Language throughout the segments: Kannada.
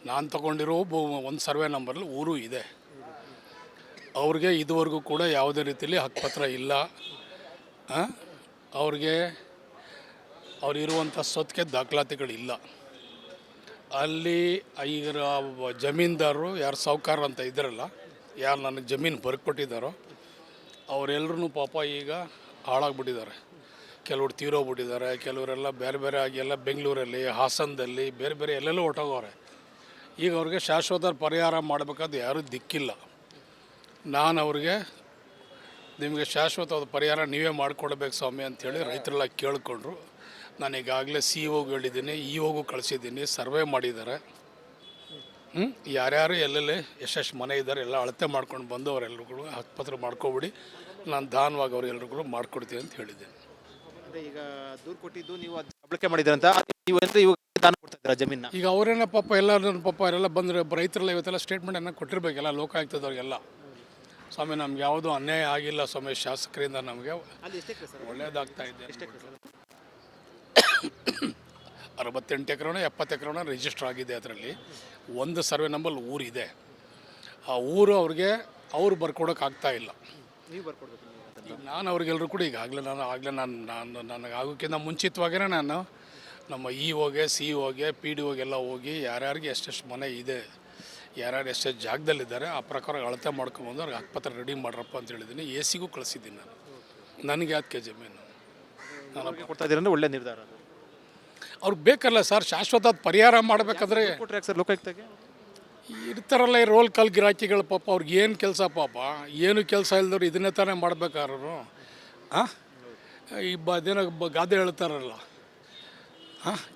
ನಾನು ತಗೊಂಡಿರೋ ಒಂದು ಸರ್ವೆ ನಂಬರಲ್ಲಿ ಊರು ಇದೆ. ಅವ್ರಿಗೆ ಇದುವರೆಗೂ ಕೂಡ ಯಾವುದೇ ರೀತಿಯಲ್ಲಿ ಹಕ್ಕುಪತ್ರ ಇಲ್ಲ. ಅವ್ರಿಗೆ ಅವರಿರುವಂಥ ಸ್ವತ್ತಿಗೆ ದಾಖಲಾತಿಗಳಿಲ್ಲ. ಅಲ್ಲಿ ಈಗ ಜಮೀನ್ದಾರರು ಯಾರು ಸಾಹುಕಾರ ಅಂತ ಇದ್ದಾರಲ್ಲ, ಯಾರು ನನಗೆ ಜಮೀನು ಬರ್ಕೊಟ್ಟಿದ್ದಾರೋ ಅವರೆಲ್ಲರೂ ಪಾಪ ಈಗ ಹಾಳಾಗ್ಬಿಟ್ಟಿದ್ದಾರೆ. ಕೆಲವರು ತೀರೋಗ್ಬಿಟ್ಟಿದ್ದಾರೆ, ಕೆಲವರೆಲ್ಲ ಬೇರೆ ಬೇರೆ ಆಗಿ ಎಲ್ಲ ಬೆಂಗಳೂರಲ್ಲಿ, ಹಾಸನದಲ್ಲಿ, ಬೇರೆ ಬೇರೆ ಎಲ್ಲೆಲ್ಲೂ ಹೊಟ್ಟೋಗವ್ರೆ. ಈಗ ಅವ್ರಿಗೆ ಶಾಶ್ವತ ಪರಿಹಾರ ಮಾಡಬೇಕಾದ ಯಾರೂ ದಿಕ್ಕಿಲ್ಲ. ನಾನು ಅವ್ರಿಗೆ ನಿಮಗೆ ಶಾಶ್ವತವಾದ ಪರಿಹಾರ ನೀವೇ ಮಾಡಿಕೊಡ್ಬೇಕು ಸ್ವಾಮಿ ಅಂಥೇಳಿ ರೈತರೆಲ್ಲ ಕೇಳಿಕೊಂಡ್ರು. ನಾನು ಈಗಾಗಲೇ ಸಿ ಒಗೆ ಹೇಳಿದ್ದೀನಿ, ಇ ಒಗೂ ಕಳಿಸಿದ್ದೀನಿ, ಸರ್ವೆ ಮಾಡಿದ್ದಾರೆ. ಯಾರ್ಯಾರು ಎಲ್ಲೆಲ್ಲಿ ಎಷ್ಟೆಷ್ಟು ಮನೆ ಇದ್ದಾರೆ ಎಲ್ಲ ಅಳತೆ ಮಾಡ್ಕೊಂಡು ಬಂದು ಅವರೆಲ್ಲರಿಗೂ ಹಕ್ಕುಪತ್ರ ಮಾಡ್ಕೊಬಿಡಿ, ನಾನು ದಾನವಾಗಿ ಅವ್ರೆಲ್ರಿಗೂ ಮಾಡಿಕೊಡ್ತೀನಿ ಅಂತ ಹೇಳಿದ್ದೇನೆ. ಈಗ ದೂರು ಕೊಟ್ಟಿದ್ದು ನೀವು ಬಳಕೆ ಮಾಡಿದ್ರಂತ ನೀವು ಇವಾಗ ದಾನ ಕೊಡ್ತಾ ಇದ್ದೀರಾ ಜಮೀನ? ಈಗ ಅವರೇನ ಪಾಪ ಎಲ್ಲ ಪಾಪ ಅವರೆಲ್ಲ ಬಂದರೆ ರೈತರೆಲ್ಲ ಇವತ್ತೆಲ್ಲ ಸ್ಟೇಟ್ಮೆಂಟನ್ನು ಕೊಟ್ಟಿರಬೇಕೆಲ್ಲ ಲೋಕಾಯುಕ್ತದವ್ರಿಗೆಲ್ಲ. ಸ್ವಾಮಿ ನಮ್ಗೆ ಯಾವುದೂ ಅನ್ಯಾಯ ಆಗಿಲ್ಲ ಸ್ವಾಮಿ, ಶಾಸಕರಿಂದ ನಮಗೆ ಒಳ್ಳೇದಾಗ್ತಾ ಇದೆ. 68 ಎಕರೆನೋ 70 ಎಕರೆನೋ ರಿಜಿಸ್ಟರ್ ಆಗಿದೆ. ಅದರಲ್ಲಿ ಒಂದು ಸರ್ವೆ ನಂಬರ್ ಊರಿದೆ. ಆ ಊರು ಅವ್ರು ಬರ್ಕೊಡೋಕ್ಕಾಗ್ತಾ ಇಲ್ಲ. ನೀವು ಬರ್ಕೊಡ್ಬೇಕು. ನಾನು ಅವ್ರಿಗೆಲ್ಲರೂ ಕೂಡ ಈಗಾಗಲೇ ನಾನು ನನಗೆ ಆಗೋಕ್ಕಿಂತ ಮುಂಚಿತವಾಗೇ ನಾನು ನಮ್ಮ ಇ ಒಗೆ, ಸಿ ಒಗೆ, ಪಿ ಡಿ ಒಗೆಲ್ಲ ಹೋಗಿ ಯಾರ್ಯಾರಿಗೆ ಎಷ್ಟೆಷ್ಟು ಮನೆ ಇದೆ, ಯಾರ್ಯಾರು ಎಷ್ಟೆಷ್ಟು ಜಾಗದಲ್ಲಿದ್ದಾರೆ ಆ ಪ್ರಕಾರ ಅಳತೆ ಮಾಡ್ಕೊಂಬಂದು ಅವ್ರಿಗೆ ಹಕ್ಕುಪತ್ರ ರೆಡಿ ಮಾಡ್ರಪ್ಪ ಅಂತ ಹೇಳಿದ್ದೀನಿ. ಎ ಸಿಗೂ ಕಳಿಸಿದ್ದೀನಿ ನಾನು. ನನಗೆ ಅದಕ್ಕೆ ಜಮೀನು ನಾನು ಕೊಡ್ತಾ ಇದ್ದೀರಂದ್ರೆ ಒಳ್ಳೆ ನಿರ್ಧಾರ. ಅವ್ರಿಗೆ ಬೇಕಲ್ಲ ಸರ್ ಶಾಶ್ವತ ಪರಿಹಾರ ಮಾಡಬೇಕಾದ್ರೆ. ಸರ್ ಲೋಕಾಯುಕ್ತಗೆ ಇರ್ತಾರಲ್ಲ ಈ ರೋಲ್ ಕಾಲ್ ಗಿರಾಕಿಗಳು, ಪಾಪ ಅವ್ರಿಗೆ ಏನು ಕೆಲಸ, ಪಾಪ ಏನು ಕೆಲಸ ಇಲ್ದವ್ರು ಇದನ್ನೇ ತಾನೇ ಮಾಡ್ಬೇಕಾದ್ರು. ಈ ಅದೇನೋ ಗಾದೆ ಹೇಳ್ತಾರಲ್ಲ,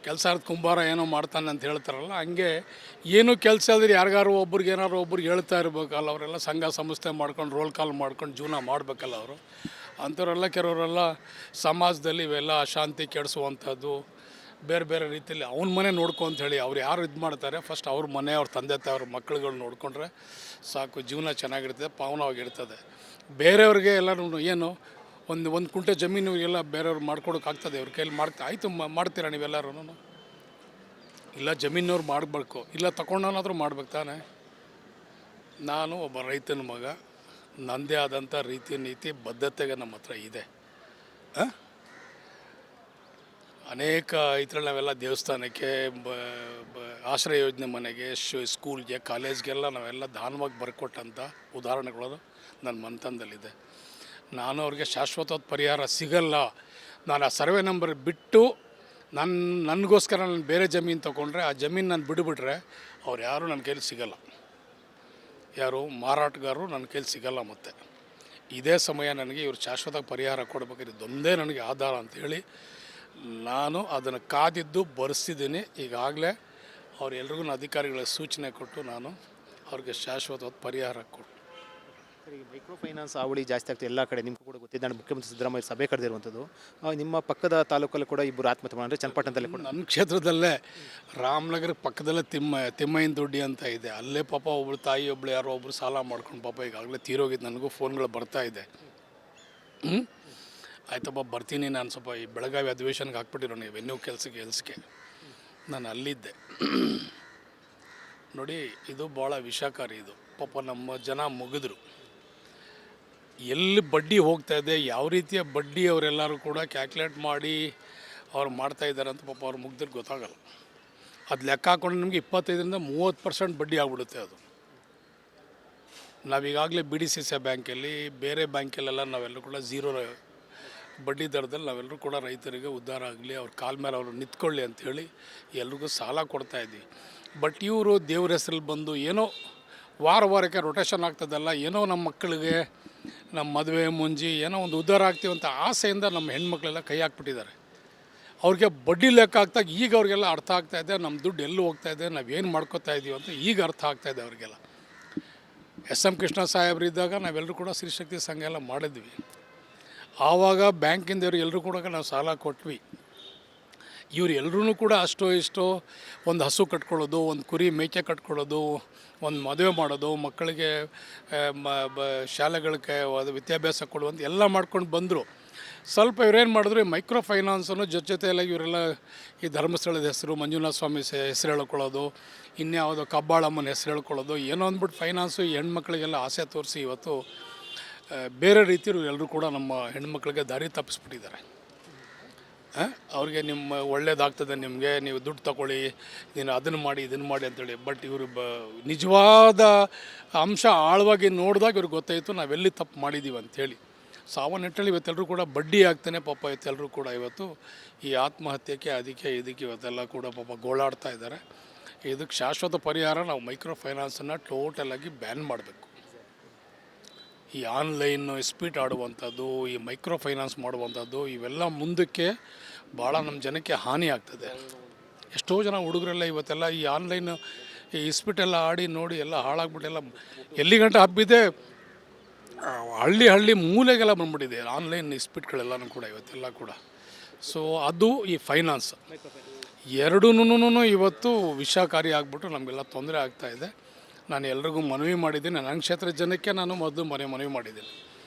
ಕೆಲಸ ಕುಂಬಾರ ಏನೋ ಮಾಡ್ತಾನೆ ಅಂತ ಹೇಳ್ತಾರಲ್ಲ, ಹಂಗೆ ಏನೂ ಕೆಲಸ ಇಲ್ದ್ರೆ ಯಾರಿಗಾರು ಒಬ್ರಿಗೆ ಏನಾರು ಒಬ್ರಿಗೆ ಹೇಳ್ತಾ ಇರಬೇಕಲ್ಲ. ಅವರೆಲ್ಲ ಸಂಘ ಸಂಸ್ಥೆ ಮಾಡ್ಕೊಂಡು ರೋಲ್ ಕಾಲ್ ಮಾಡ್ಕೊಂಡು ಜೀವನ ಮಾಡಬೇಕಲ್ಲ ಅವರು. ಅಂಥವರೆಲ್ಲ ಕೆಲವರೆಲ್ಲ ಸಮಾಜದಲ್ಲಿ ಇವೆಲ್ಲ ಅಶಾಂತಿ ಕೆಡಿಸುವಂಥದ್ದು, ಬೇರೆ ಬೇರೆ ರೀತಿಯಲ್ಲಿ ಅವ್ನ ಮನೆ ನೋಡ್ಕೊ ಅಂಥೇಳಿ ಅವ್ರು ಯಾರು ಇದು ಮಾಡ್ತಾರೆ, ಫಸ್ಟ್ ಅವ್ರ ಮನೆ, ಅವ್ರ ತಂದೆ ತಾಯಿ, ಅವ್ರ ಮಕ್ಕಳುಗಳು ನೋಡಿಕೊಂಡ್ರೆ ಸಾಕು, ಜೀವನ ಚೆನ್ನಾಗಿರ್ತದೆ, ಪಾವನವಾಗಿರ್ತದೆ. ಬೇರೆಯವ್ರಿಗೆ ಎಲ್ಲರೂ ಏನು ಒಂದು ಕುಂಟೆ ಜಮೀನು ಎಲ್ಲ ಬೇರೆಯವ್ರು ಮಾಡ್ಕೊಡೋಕ್ಕಾಗ್ತದೆ, ಅವ್ರ ಕೈಯಲ್ಲಿ ಆಯಿತು ಮಾಡ್ತೀರಾ ನೀವೆಲ್ಲರೂ? ಇಲ್ಲ ಜಮೀನವ್ರು ಮಾಡಬೇಕು, ಇಲ್ಲ ತಗೊಂಡವನಾದರೂ ಮಾಡ್ಬೇಕು ತಾನೆ. ನಾನು ಒಬ್ಬ ರೈತನ ಮಗ, ನನ್ನದೇ ಆದಂಥ ರೀತಿ ನೀತಿ ಬದ್ಧತೆಗೆ ನಮ್ಮ ಹತ್ರ ಇದೆ. ಅನೇಕ ಇದರಲ್ಲಿ ನಾವೆಲ್ಲ ದೇವಸ್ಥಾನಕ್ಕೆ, ಆಶ್ರಯ ಯೋಜನೆ ಮನೆಗೆ, ಸ್ಕೂಲ್ಗೆ, ಕಾಲೇಜ್ಗೆಲ್ಲ ನಾವೆಲ್ಲ ದಾನವಾಗಿ ಬರ್ಕೊಟ್ಟಂಥ ಉದಾಹರಣೆಗಳು ನನ್ನ ಮನೆತನದಲ್ಲಿದೆ. ನಾನು ಅವ್ರಿಗೆ ಶಾಶ್ವತವಾದ ಪರಿಹಾರ ಸಿಗಲ್ಲ, ನಾನು ಆ ಸರ್ವೆ ನಂಬರ್ ಬಿಟ್ಟು ನನಗೋಸ್ಕರ ನಾನು ಬೇರೆ ಜಮೀನು ತೊಗೊಂಡ್ರೆ, ಆ ಜಮೀನು ನಾನು ಬಿಡುಬಿಟ್ರೆ ಅವ್ರು ಯಾರೂ ನನ್ನ ಕೈಲಿ ಸಿಗಲ್ಲ, ಯಾರು ಮಾರಾಟಗಾರರು ನನ್ನ ಕೈಲಿ ಸಿಗಲ್ಲ. ಮತ್ತು ಇದೇ ಸಮಯ ನನಗೆ ಇವರು ಶಾಶ್ವತ ಪರಿಹಾರ ಕೊಡಬೇಕಾದ್ರೆ ಇದೊಂದೇ ನನಗೆ ಆಧಾರ ಅಂಥೇಳಿ ನಾನು ಅದನ್ನು ಕಾದಿದ್ದು ಬರೆಸಿದ್ದೀನಿ. ಈಗಾಗಲೇ ಅವರೆಲ್ರಿಗೂ ಅಧಿಕಾರಿಗಳ ಸೂಚನೆ ಕೊಟ್ಟು ನಾನು ಅವ್ರಿಗೆ ಶಾಶ್ವತವಾದ ಪರಿಹಾರ ಕೊಟ್ಟು. ಸರ್, ಈ ಮೈಕ್ರೋ ಫೈನಾನ್ಸ್ ಹಾವಳಿ ಜಾಸ್ತಿ ಆಗ್ತದೆ ಎಲ್ಲ ಕಡೆ. ನಿಮಗೂ ಕೂಡ ಗೊತ್ತಿದೆ, ನಾನು ಮುಖ್ಯಮಂತ್ರಿ ಸಿದ್ದರಾಮಯ್ಯ ಸಭೆ ಕರೆದಿರುವಂಥದ್ದು. ನಿಮ್ಮ ಪಕ್ಕದ ತಾಲೂಕಲ್ಲೂ ಕೂಡ ಇಬ್ಬರು ಆತ್ಮಹತ್ಯೆ ಮಾಡಿದ್ರೆ, ಚನ್ನಪಟ್ಟಣದಲ್ಲಿ ಕೂಡ. ನನ್ನ ಕ್ಷೇತ್ರದಲ್ಲೇ ರಾಮನಗರ ಪಕ್ಕದಲ್ಲೇ ತಿಮ್ಮಯ್ಯನ ದೊಡ್ಡಿ ಅಂತ ಇದೆ, ಅಲ್ಲೇ ಪಾಪ ಒಬ್ಬರು ತಾಯಿ ಒಬ್ಬಳು ಯಾರೋ ಒಬ್ಬರು ಸಾಲ ಮಾಡ್ಕೊಂಡು ಪಾಪ ಈಗಾಗಲೇ ತೀರೋಗಿದ್ದು. ನನಗೂ ಫೋನ್ಗಳು ಬರ್ತಾಯಿದೆ. ಆಯ್ತಪ್ಪ ಬರ್ತೀನಿ, ನಾನು ಸ್ವಲ್ಪ ಈ ಬೆಳಗಾವಿ ಅಧಿವೇಶನಕ್ಕೆ ಹಾಕ್ಬಿಟ್ಟಿರೋ ನೀವು ವೆನ್ಯೂ ಕೆಲಸಕ್ಕೆ ನಾನು ಅಲ್ಲಿದ್ದೆ. ನೋಡಿ, ಇದು ಭಾಳ ವಿಷಕಾರಿ. ಇದು ಪಾಪ ನಮ್ಮ ಜನ ಮುಗಿದ್ರು. ಎಲ್ಲಿ ಬಡ್ಡಿ ಹೋಗ್ತಾಯಿದೆ, ಯಾವ ರೀತಿಯ ಬಡ್ಡಿ ಅವರೆಲ್ಲರೂ ಕೂಡ ಕ್ಯಾಲ್ಕುಲೇಟ್ ಮಾಡಿ ಅವ್ರು ಮಾಡ್ತಾಯಿದ್ದಾರೆ ಅಂತ ಪಾಪ ಅವ್ರು ಮುಗ್ದಿದ್ದು ಗೊತ್ತಾಗಲ್ಲ. ಅದು ಲೆಕ್ಕ ಹಾಕೊಂಡು ನಿಮಗೆ 25-30% ಬಡ್ಡಿ ಆಗ್ಬಿಡುತ್ತೆ. ಅದು ನಾವೀಗಾಗಲೇ ಬಿ ಡಿ ಸಿ ಸಿ ಬ್ಯಾಂಕಲ್ಲಿ, ಬೇರೆ ಬ್ಯಾಂಕಲ್ಲೆಲ್ಲ ನಾವೆಲ್ಲರೂ ಕೂಡ ಝೀರೋ ಬಡ್ಡಿ ದರದಲ್ಲಿ ನಾವೆಲ್ಲರೂ ಕೂಡ ರೈತರಿಗೆ ಉದ್ಧಾರ ಆಗಲಿ, ಅವ್ರ ಕಾಲ ಮೇಲೆ ಅವರು ನಿಂತ್ಕೊಳ್ಳಿ ಅಂಥೇಳಿ ಎಲ್ರಿಗೂ ಸಾಲ ಕೊಡ್ತಾಯಿದ್ವಿ. ಬಟ್ ಇವರು ದೇವ್ರ ಹೆಸರಲ್ಲಿ ಬಂದು ಏನೋ ವಾರಕ್ಕೆ ರೊಟೇಷನ್ ಆಗ್ತದಲ್ಲ, ಏನೋ ನಮ್ಮ ಮಕ್ಕಳಿಗೆ ನಮ್ಮ ಮದುವೆ ಮುಂಜಿ ಏನೋ ಒಂದು ಉದ್ಧಾರ ಆಗ್ತೀವಂತ ಆಸೆಯಿಂದ ನಮ್ಮ ಹೆಣ್ಮಕ್ಳೆಲ್ಲ ಕೈ ಹಾಕ್ಬಿಟ್ಟಿದ್ದಾರೆ. ಅವ್ರಿಗೆ ಬಡ್ಡಿ ಲೆಕ್ಕ ಆಗ್ತಾಗ ಈಗ ಅವ್ರಿಗೆಲ್ಲ ಅರ್ಥ ಆಗ್ತಾಯಿದೆ, ನಮ್ಮ ದುಡ್ಡು ಎಲ್ಲೂ ಹೋಗ್ತಾಯಿದೆ, ನಾವೇನು ಮಾಡ್ಕೋತಾ ಇದ್ದೀವಿ ಅಂತ ಈಗ ಅರ್ಥ ಆಗ್ತಾಯಿದೆ ಅವ್ರಿಗೆಲ್ಲ. ಎಸ್.ಎಂ. ಕೃಷ್ಣ ಸಾಹೇಬ್ರಿದ್ದಾಗ ನಾವೆಲ್ಲರೂ ಕೂಡ ಸ್ತ್ರೀಶಕ್ತಿ ಸಂಘ ಎಲ್ಲ ಮಾಡಿದ್ವಿ. ಆವಾಗ ಬ್ಯಾಂಕಿಂದವ್ರು ಎಲ್ಲರೂ ಕೂಡ ನಾವು ಸಾಲ ಕೊಟ್ವಿ. ಇವ್ರು ಎಲ್ಲರೂ ಕೂಡ ಅಷ್ಟೋ ಇಷ್ಟೋ ಒಂದು ಹಸು ಕಟ್ಕೊಳ್ಳೋದು, ಒಂದು ಕುರಿ ಮೇಕೆ ಕಟ್ಕೊಳ್ಳೋದು, ಒಂದು ಮದುವೆ ಮಾಡೋದು, ಮಕ್ಕಳಿಗೆ ಶಾಲೆಗಳಿಗೆ ವಿದ್ಯಾಭ್ಯಾಸ ಕೊಡುವಂಥ ಎಲ್ಲ ಮಾಡ್ಕೊಂಡು ಬಂದರು. ಸ್ವಲ್ಪ ಇವ್ರೇನು ಮಾಡಿದ್ರು ಈ ಮೈಕ್ರೋ ಫೈನಾನ್ಸನ್ನು ಜೊತೆಯಲ್ಲಾಗಿ ಇವರೆಲ್ಲ ಈ ಧರ್ಮಸ್ಥಳದ ಹೆಸರು ಮಂಜುನಾಥ ಸ್ವಾಮಿ ಹೆಸರು ಹೇಳ್ಕೊಳ್ಳೋದು, ಇನ್ಯಾವುದೋ ಕಬ್ಬಾಳಮ್ಮನ ಹೆಸರು ಹೇಳ್ಕೊಳ್ಳೋದು, ಏನೋ ಅಂದ್ಬಿಟ್ಟು ಫೈನಾನ್ಸು ಈ ಹೆಣ್ಮಕ್ಳಿಗೆಲ್ಲ ಆಸೆ ತೋರಿಸಿ ಇವತ್ತು ಬೇರೆ ರೀತಿಯವರು ಎಲ್ಲರೂ ಕೂಡ ನಮ್ಮ ಹೆಣ್ಮಕ್ಳಿಗೆ ದಾರಿ ತಪ್ಪಿಸ್ಬಿಟ್ಟಿದ್ದಾರೆ. ಅವ್ರಿಗೆ ನಿಮ್ಮ ಒಳ್ಳೇದಾಗ್ತದೆ, ನಿಮಗೆ ನೀವು ದುಡ್ಡು ತಗೊಳ್ಳಿ, ನೀನು ಅದನ್ನು ಮಾಡಿ ಇದನ್ನು ಮಾಡಿ ಅಂತೇಳಿ. ಬಟ್ ಇವರು ನಿಜವಾದ ಅಂಶ ಆಳವಾಗಿ ನೋಡಿದಾಗ ಇವ್ರಿಗೆ ಗೊತ್ತಾಯಿತು ನಾವೆಲ್ಲಿ ತಪ್ಪು ಮಾಡಿದ್ದೀವಿ ಅಂಥೇಳಿ. ಸಾವನ್ನಿಟ್ಟಲ್ಲಿ ಇವತ್ತೆಲ್ಲರೂ ಕೂಡ ಬಡ್ಡಿ ಆಗ್ತಾನೆ ಪಾಪ ಇವತ್ತೆಲ್ಲರೂ ಕೂಡ ಇವತ್ತು ಈ ಆತ್ಮಹತ್ಯೆಗೆ ಅದಕ್ಕೆ ಇದಕ್ಕೆ ಇವತ್ತೆಲ್ಲ ಕೂಡ ಪಾಪ ಗೋಳಾಡ್ತಾ ಇದ್ದಾರೆ. ಇದಕ್ಕೆ ಶಾಶ್ವತ ಪರಿಹಾರ ನಾವು ಮೈಕ್ರೋ ಫೈನಾನ್ಸನ್ನು ಟೋಟಲಾಗಿ ಬ್ಯಾನ್ ಮಾಡಬೇಕು. ಈ ಆನ್ಲೈನ್ ಸ್ಪೀಟ್ ಆಡುವಂಥದ್ದು, ಈ ಮೈಕ್ರೋ ಫೈನಾನ್ಸ್ ಮಾಡುವಂಥದ್ದು ಇವೆಲ್ಲ ಮುಂದಕ್ಕೆ ಭಾಳ ನಮ್ಮ ಜನಕ್ಕೆ ಹಾನಿ ಆಗ್ತದೆ. ಎಷ್ಟೋ ಜನ ಹುಡುಗರೆಲ್ಲ ಇವತ್ತೆಲ್ಲ ಈ ಆನ್ಲೈನ್ ಈ ಇಸ್ಪೀಟೆಲ್ಲ ಆಡಿ ನೋಡಿ ಎಲ್ಲ ಹಾಳಾಗ್ಬಿಟ್ಟೆಲ್ಲ ಎಲ್ಲಿ ಗಂಟೆ ಹಬ್ಬಿದೆ, ಹಳ್ಳಿ ಮೂಲೆಗೆಲ್ಲ ಬಂದ್ಬಿಟ್ಟಿದೆ ಆನ್ಲೈನ್ ಇಸ್ಪೀಟ್ಗಳೆಲ್ಲನೂ ಕೂಡ ಇವತ್ತೆಲ್ಲ ಕೂಡ. ಸೊ ಅದು ಈ ಫೈನಾನ್ಸ್ ಎರಡೂ ಇವತ್ತು ವಿಷಕಾರಿ ಆಗಿಬಿಟ್ಟು ನಮಗೆಲ್ಲ ತೊಂದರೆ ಆಗ್ತಾಯಿದೆ. ನಾನು ಎಲ್ರಿಗೂ ಮನವಿ ಮಾಡಿದ್ದೀನಿ, ನನ್ನ ಕ್ಷೇತ್ರದ ಜನಕ್ಕೆ ನಾನು ಮೊದಲು ಮನವಿ ಮಾಡಿದ್ದೀನಿ,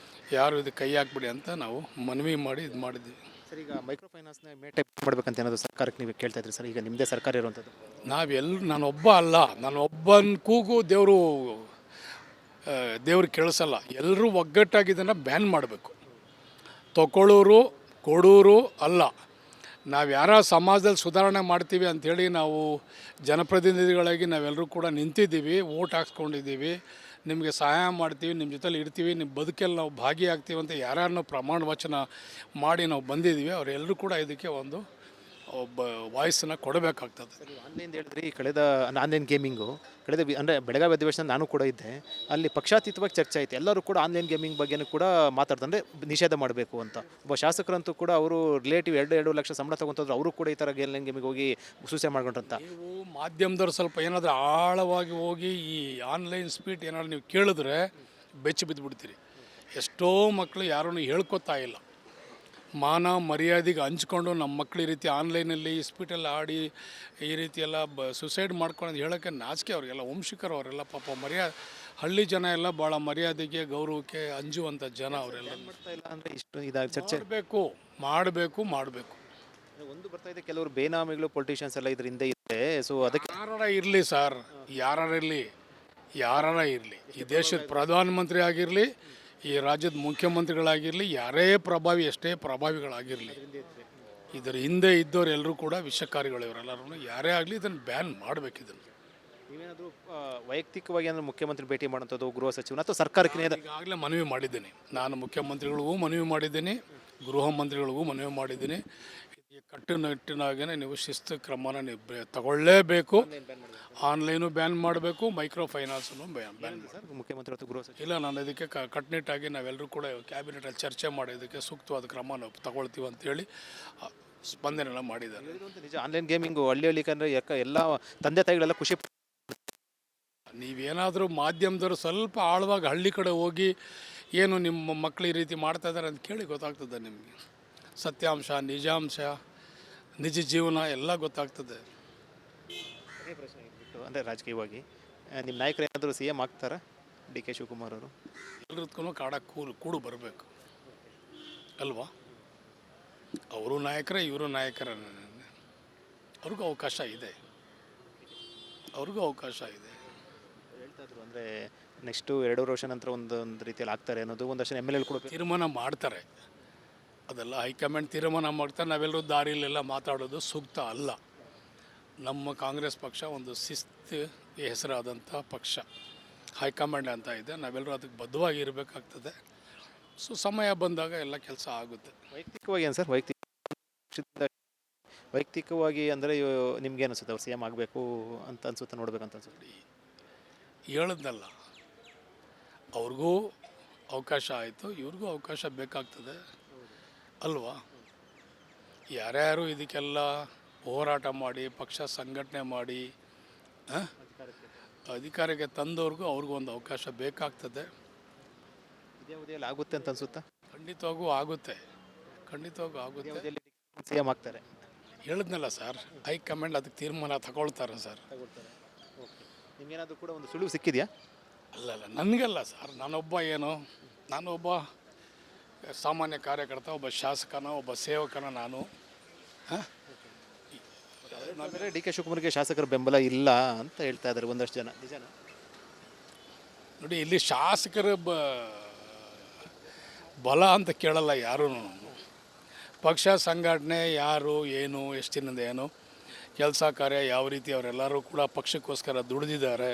ಯಾರು ಇದು ಕೈ ಹಾಕ್ಬಿಡಿ ಅಂತ ನಾವು ಮನವಿ ಮಾಡಿ ಇದು ಮಾಡಿದ್ದೀವಿ. ಸರ್, ಈಗ ಮೈಕ್ರೋ ಫೈನಾನ್ಸ್ನ ಮೇಟೈಪ್ ಮಾಡಬೇಕಂತ ಏನಾದರೂ ಸರ್ಕಾರಕ್ಕೆ ನೀವು ಕೇಳ್ತಾ ಇದ್ರಿ ಸರ್? ಈಗ ನಿಮ್ಮದೇ ಸರ್ಕಾರ ಇರುವಂಥದ್ದು. ನಾನೊಬ್ಬ ಅಲ್ಲ, ನಾನು ಒಬ್ಬನ ಕೂಗು ದೇವ್ರು ಕೇಳಿಸಲ್ಲ. ಎಲ್ಲರೂ ಒಗ್ಗಟ್ಟಾಗಿ ಇದನ್ನು ಬ್ಯಾನ್ ಮಾಡಬೇಕು. ತಗೊಳ್ಳೋರು ಕೊಡೋರು ಅಲ್ಲ, ನಾವು ಯಾರ ಸಮಾಜದಲ್ಲಿ ಸುಧಾರಣೆ ಮಾಡ್ತೀವಿ ಅಂಥೇಳಿ ನಾವು ಜನಪ್ರತಿನಿಧಿಗಳಾಗಿ ನಾವೆಲ್ಲರೂ ಕೂಡ ನಿಂತಿದ್ದೀವಿ, ಓಟ್ ಹಾಕ್ಸ್ಕೊಂಡಿದ್ದೀವಿ, ನಿಮಗೆ ಸಹಾಯ ಮಾಡ್ತೀವಿ, ನಿಮ್ಮ ಜೊತೆಲಿ ಇರ್ತೀವಿ, ನಿಮ್ಮ ಬದುಕಲ್ಲಿ ನಾವು ಭಾಗಿಯಾಗ್ತೀವಿ ಅಂತ ಯಾರನ್ನು ಪ್ರಮಾಣ ವಚನ ಮಾಡಿ ನಾವು ಬಂದಿದ್ದೀವಿ. ಅವರೆಲ್ಲರೂ ಕೂಡ ಇದಕ್ಕೆ ಒಂದು ಒಬ್ಬ ವಾಯ್ಸನ್ನು ಕೊಡಬೇಕಾಗ್ತದೆ. ಆನ್ಲೈನ್ ಹೇಳಿದ್ರಿ, ಕಳೆದ ಆನ್ಲೈನ್ ಗೇಮಿಂಗು ಅಂದರೆ ಬೆಳಗಾವಿ ಅಧಿವೇಶನ ನಾನು ಕೂಡ ಇದ್ದೆ. ಅಲ್ಲಿ ಪಕ್ಷಾತೀತವಾಗಿ ಚರ್ಚೆ ಆಯಿತು. ಎಲ್ಲರೂ ಕೂಡ ಆನ್ಲೈನ್ ಗೇಮಿಂಗ್ ಬಗ್ಗೆನೂ ಕೂಡ ಮಾತಾಡ್ತಾರೆ, ನಿಷೇಧ ಮಾಡಬೇಕು ಅಂತ. ಒಬ್ಬ ಶಾಸಕರಂತೂ ಕೂಡ ಅವರು ರಿಲೇಟಿವ್ 2 ಲಕ್ಷ ಸಂಬಳ ತಗೊಂತಂದ್ರೆ ಅವರು ಕೂಡ ಈ ಥರ ಆನ್ಲೈನ್ ಗೇಮಿಗೆ ಹೋಗಿ ಸೂಸೈಡ್ ಮಾಡ್ಕೊಂಡ್ರಂತ. ನೀವು ಮಾಧ್ಯಮದವ್ರು ಸ್ವಲ್ಪ ಏನಾದರೂ ಆಳವಾಗಿ ಹೋಗಿ ಈ ಆನ್ಲೈನ್ ಸ್ಪೀಟ್ ಏನಾದ್ರು ನೀವು ಕೇಳಿದ್ರೆ ಬೆಚ್ಚಿ ಬಿದ್ದುಬಿಡ್ತೀರಿ. ಎಷ್ಟೋ ಮಕ್ಕಳು ಯಾರೂ ಹೇಳ್ಕೊತಾ ಇಲ್ಲ, ಮಾನ ಮರ್ಯಾದೆಗೆ ಹಂಚ್ಕೊಂಡು ನಮ್ಮ ಮಕ್ಕಳು ಈ ರೀತಿ ಆನ್ಲೈನಲ್ಲಿ ಸ್ಪೀಟೆಲ್ಲ ಆಡಿ ಈ ರೀತಿ ಎಲ್ಲ ಸುಸೈಡ್ ಮಾಡ್ಕೊಂಡು ಹೇಳೋಕ್ಕೆ ನಾಚಿಕೆ. ಅವರಿಗೆಲ್ಲ ವಂಶಿಕರು, ಅವರೆಲ್ಲ ಪಾಪ ಹಳ್ಳಿ ಜನ ಎಲ್ಲ ಭಾಳ ಮರ್ಯಾದೆಗೆ ಗೌರವಕ್ಕೆ ಅಂಜುವಂಥ ಜನ ಅವರೆಲ್ಲ. ಅಂದರೆ ಇಷ್ಟು ಇದಾಗಿ ಚರ್ಚೆ ಮಾಡಬೇಕು. ಒಂದು ಬರ್ತಾ ಇದೆ, ಕೆಲವರು ಬೇನಾಮಿಗಳು ಪೊಲಿಟಿಷಿಯನ್ಸ್ ಎಲ್ಲ ಇದ್ರ ಹಿಂದೆ ಇದೆ. ಸೊ ಅದಕ್ಕೆ ಇರಲಿ ಸರ್, ಯಾರಾರ ಇರಲಿ, ಈ ದೇಶದ ಪ್ರಧಾನಮಂತ್ರಿ ಆಗಿರಲಿ, ಈ ರಾಜ್ಯದ ಮುಖ್ಯಮಂತ್ರಿಗಳಾಗಿರಲಿ, ಎಷ್ಟೇ ಪ್ರಭಾವಿಗಳಾಗಿರಲಿ, ಇದರ ಹಿಂದೆ ಇದ್ದವ್ರು ಎಲ್ಲರೂ ಕೂಡ ವಿಷಕಾರಿಗಳು. ಇವರೆಲ್ಲರೂ ಯಾರೇ ಆಗಲಿ ಇದನ್ನು ಬ್ಯಾನ್ ಮಾಡಬೇಕು. ಇದನ್ನು ನೀವೇನಾದರೂ ವೈಯಕ್ತಿಕವಾಗಿ ಅಂದರೆ ಮುಖ್ಯಮಂತ್ರಿ ಭೇಟಿ ಮಾಡುವಂಥದ್ದು, ಗೃಹ ಸಚಿವನ ಅಥವಾ ಸರ್ಕಾರಕ್ಕೆ ಈಗಾಗಲೇ ಮನವಿ ಮಾಡಿದ್ದೀನಿ. ನಾನು ಮುಖ್ಯಮಂತ್ರಿಗಳಿಗೂ ಮನವಿ ಮಾಡಿದ್ದೀನಿ, ಗೃಹ ಮಂತ್ರಿಗಳಿಗೂ ಮನವಿ ಮಾಡಿದ್ದೀನಿ. ಕಟ್ಟುನಿಟ್ಟಿನಾಗೇ ನೀವು ಶಿಸ್ತು ಕ್ರಮನ ನೀವು ತಗೊಳ್ಳೇಬೇಕು. ಆನ್ಲೈನು ಬ್ಯಾನ್ ಮಾಡಬೇಕು, ಮೈಕ್ರೋ ಫೈನಾನ್ಸನ್ನು ಬ್ಯಾನ್ ಮುಖ್ಯಮಂತ್ರಿ ಅಥವಾ ಗೃಹ ಸಚಿವ. ಇಲ್ಲ, ನಾನು ಇದಕ್ಕೆ ಕಟ್ಟುನಿಟ್ಟಾಗಿ ನಾವೆಲ್ಲರೂ ಕೂಡ ಕ್ಯಾಬಿನೆಟಲ್ಲಿ ಚರ್ಚೆ ಮಾಡಿ ಇದಕ್ಕೆ ಸೂಕ್ತವಾದ ಕ್ರಮ ನಾವು ತಗೊಳ್ತೀವಿ ಅಂತೇಳಿ ಸ್ಪಂದನೆಲ್ಲ ಮಾಡಿದ್ದಾರೆ. ನಿಜ, ಆನ್ಲೈನ್ ಗೇಮಿಂಗು ಹಳ್ಳಿ ಕಂಡ್ರೆ ಎಲ್ಲ ತಂದೆ ತಾಯಿಗಳೆಲ್ಲ ಖುಷಿ. ನೀವೇನಾದರೂ ಮಾಧ್ಯಮದವರು ಸ್ವಲ್ಪ ಆಳವಾಗಿ ಹಳ್ಳಿ ಕಡೆ ಹೋಗಿ ಏನು ನಿಮ್ಮ ಮಕ್ಕಳು ಈ ರೀತಿ ಮಾಡ್ತಾ ಇದ್ದಾರೆ ಅಂತ ಕೇಳಿ ಗೊತ್ತಾಗ್ತದೆ ನಿಮಗೆ. ಸತ್ಯಾಂಶ, ನಿಜಾಂಶ, ನಿಜ ಜೀವನ ಎಲ್ಲ ಗೊತ್ತಾಗ್ತದೆ. ಅಂದರೆ ರಾಜಕೀಯವಾಗಿ ನಿಮ್ಮ ನಾಯಕರು ಏನಾದರೂ CM ಆಗ್ತಾರಾ? DK ಶಿವಕುಮಾರ್ ಅವರು ಎಲ್ಲರದಕ್ಕೂ ಕೂಡು ಬರಬೇಕು ಅಲ್ವಾ? ಅವರು ನಾಯಕರೇ, ಇವರು ನಾಯಕರೇ. ಅವ್ರಿಗೂ ಅವಕಾಶ ಇದೆ. ಹೇಳ್ತಾ ಇದ್ರು ಅಂದರೆ ನೆಕ್ಸ್ಟು 2 ವರ್ಷ ನಂತರ ಒಂದು ರೀತಿಯಲ್ಲಿ ಆಗ್ತಾರೆ ಅನ್ನೋದು. ಒಂದಷ್ಟು MLA ಕೂಡ ತೀರ್ಮಾನ ಮಾಡ್ತಾರೆ. ಅದೆಲ್ಲ ಹೈಕಮಾಂಡ್ ತೀರ್ಮಾನ ಮಾಡ್ತಾರೆ. ನಾವೆಲ್ಲರೂ ದಾರಿಯಲ್ಲೆಲ್ಲ ಮಾತಾಡೋದು ಸೂಕ್ತ ಅಲ್ಲ. ನಮ್ಮ ಕಾಂಗ್ರೆಸ್ ಪಕ್ಷ ಒಂದು ಶಿಸ್ತಿಗೆ ಹೆಸರಾದಂಥ ಪಕ್ಷ, ಹೈಕಮಾಂಡ್ ಅಂತ ಇದೆ. ನಾವೆಲ್ಲರೂ ಅದಕ್ಕೆ ಬದ್ಧವಾಗಿ ಇರಬೇಕಾಗ್ತದೆ. ಸೊ ಸಮಯ ಬಂದಾಗ ಎಲ್ಲ ಕೆಲಸ ಆಗುತ್ತೆ. ವೈಯಕ್ತಿಕವಾಗಿ ಏನು ಸರ್, ವೈಯಕ್ತಿಕವಾಗಿ ಅಂದರೆ ನಿಮ್ಗೆ ಅನಿಸುತ್ತೆ ಅವ್ರು CM ಆಗಬೇಕು ಅಂತ ಅನಿಸುತ್ತೆ, ನೋಡ್ಬೇಕಂತ ಅನ್ಸುತ್ತೆ? ಹೇಳಿದ್ನಲ್ಲ, ಅವ್ರಿಗೂ ಅವಕಾಶ ಆಯಿತು, ಇವ್ರಿಗೂ ಅವಕಾಶ ಬೇಕಾಗ್ತದೆ ಅಲ್ವಾ? ಯಾರ್ಯಾರು ಇದಕ್ಕೆಲ್ಲ ಹೋರಾಟ ಮಾಡಿ ಪಕ್ಷ ಸಂಘಟನೆ ಮಾಡಿ ಅಧಿಕಾರಕ್ಕೆ ತಂದವ್ರಿಗೂ ಅವ್ರಿಗೂ ಒಂದು ಅವಕಾಶ ಬೇಕಾಗ್ತದೆ. ಆಗುತ್ತೆ ಅಂತ ಅನ್ಸುತ್ತಾ? ಖಂಡಿತವಾಗೂ ಆಗುತ್ತೆ. CM ಆಗ್ತಾರೆ ಹೇಳಿದ್ನಲ್ಲ ಸರ್, ಹೈಕಮಾಂಡ್ ಅದಕ್ಕೆ ತೀರ್ಮಾನ ತಗೊಳ್ತಾರೆ ಸರ್. ನಿಮ್ಗೇನಾದರೂ ಕೂಡ ಒಂದು ಸುಳಿವು ಸಿಕ್ಕಿದೆಯಾ? ಅಲ್ಲ, ನನಗಲ್ಲ ಸರ್, ನಾನೊಬ್ಬ ಸಾಮಾನ್ಯ ಕಾರ್ಯಕರ್ತ, ಒಬ್ಬ ಶಾಸಕನ, ಒಬ್ಬ ಸೇವಕನ ನಾನು. ಹಾಂ, ಡಿ ಕೆ ಶಿವಕುಮಾರ್ಗೆ ಶಾಸಕರ ಬೆಂಬಲ ಇಲ್ಲ ಅಂತ ಹೇಳ್ತಾ ಇದ್ದಾರೆ ಒಂದಷ್ಟು ಜನ, ನಿಜನಾ? ನೋಡಿ, ಇಲ್ಲಿ ಶಾಸಕರ ಬಲ ಅಂತ ಕೇಳಲ್ಲ ಯಾರೂ. ಪಕ್ಷ ಸಂಘಟನೆ ಯಾರು, ಏನು, ಎಷ್ಟಿನದ ಏನು ಕೆಲಸ ಕಾರ್ಯ ಯಾವ ರೀತಿ, ಅವರೆಲ್ಲರೂ ಕೂಡ ಪಕ್ಷಕ್ಕೋಸ್ಕರ ದುಡಿದಿದ್ದಾರೆ.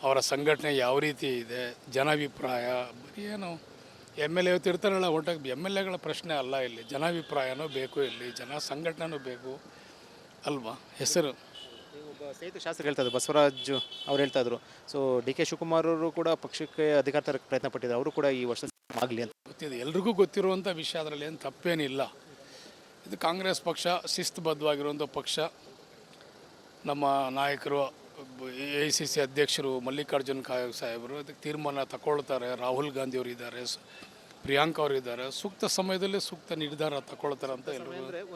ಅವರ ಸಂಘಟನೆ ಯಾವ ರೀತಿ ಇದೆ, ಜನಾಭಿಪ್ರಾಯ ಬರೀ ಏನು ಎಮ್ ಎಲ್ ಎ ಇವತ್ತಿರ್ತಾರಲ್ಲ, ಒಟ್ಟಾಗಿ ಎಮ್ ಎಲ್ ಎಗಳ ಪ್ರಶ್ನೆ ಅಲ್ಲ ಇಲ್ಲಿ. ಜನಾಭಿಪ್ರಾಯನೂ ಬೇಕು, ಇಲ್ಲಿ ಜನ ಸಂಘಟನೆನೂ ಬೇಕು ಅಲ್ವಾ. ಹೆಸರು ಒಬ್ಬ ಸ್ನೇಹಿತ ಶಾಸಕರು ಹೇಳ್ತಾ ಇದ್ರು, ಬಸವರಾಜ್ ಅವ್ರು ಹೇಳ್ತಾ ಇದ್ರು, ಸೊ ಡಿ ಕೆ ಶಿವಕುಮಾರ್ ಅವರು ಕೂಡ ಪಕ್ಷಕ್ಕೆ ಅಧಿಕಾರ ತರಕ್ಕೆ ಪ್ರಯತ್ನ ಪಟ್ಟಿದ್ದಾರೆ, ಅವರು ಕೂಡ ಈ ವರ್ಷ ಆಗಲಿ ಅಂತ. ಗೊತ್ತಿದೆ, ಎಲ್ರಿಗೂ ಗೊತ್ತಿರುವಂಥ ವಿಷಯ, ಅದರಲ್ಲಿ ಏನು ತಪ್ಪೇನಿಲ್ಲ. ಇದು ಕಾಂಗ್ರೆಸ್ ಪಕ್ಷ ಶಿಸ್ತುಬದ್ಧವಾಗಿರುವಂಥ ಪಕ್ಷ. ನಮ್ಮ ನಾಯಕರು AICC ಅಧ್ಯಕ್ಷರು ಮಲ್ಲಿಕಾರ್ಜುನ್ ಖರ್ಗೆ ಸಾಹೇಬರು ಅದಕ್ಕೆ ತೀರ್ಮಾನ ತಗೊಳ್ತಾರೆ. ರಾಹುಲ್ ಗಾಂಧಿ ಅವರು ಇದ್ದಾರೆ, ಪ್ರಿಯಾಂಕಾ ಅವರು ಇದ್ದಾರೆ. ಸೂಕ್ತ ಸಮಯದಲ್ಲಿ ಸೂಕ್ತ ನಿರ್ಧಾರ ತಗೊಳ್ತಾರೆ ಅಂತ ಎಲ್ಲರೂ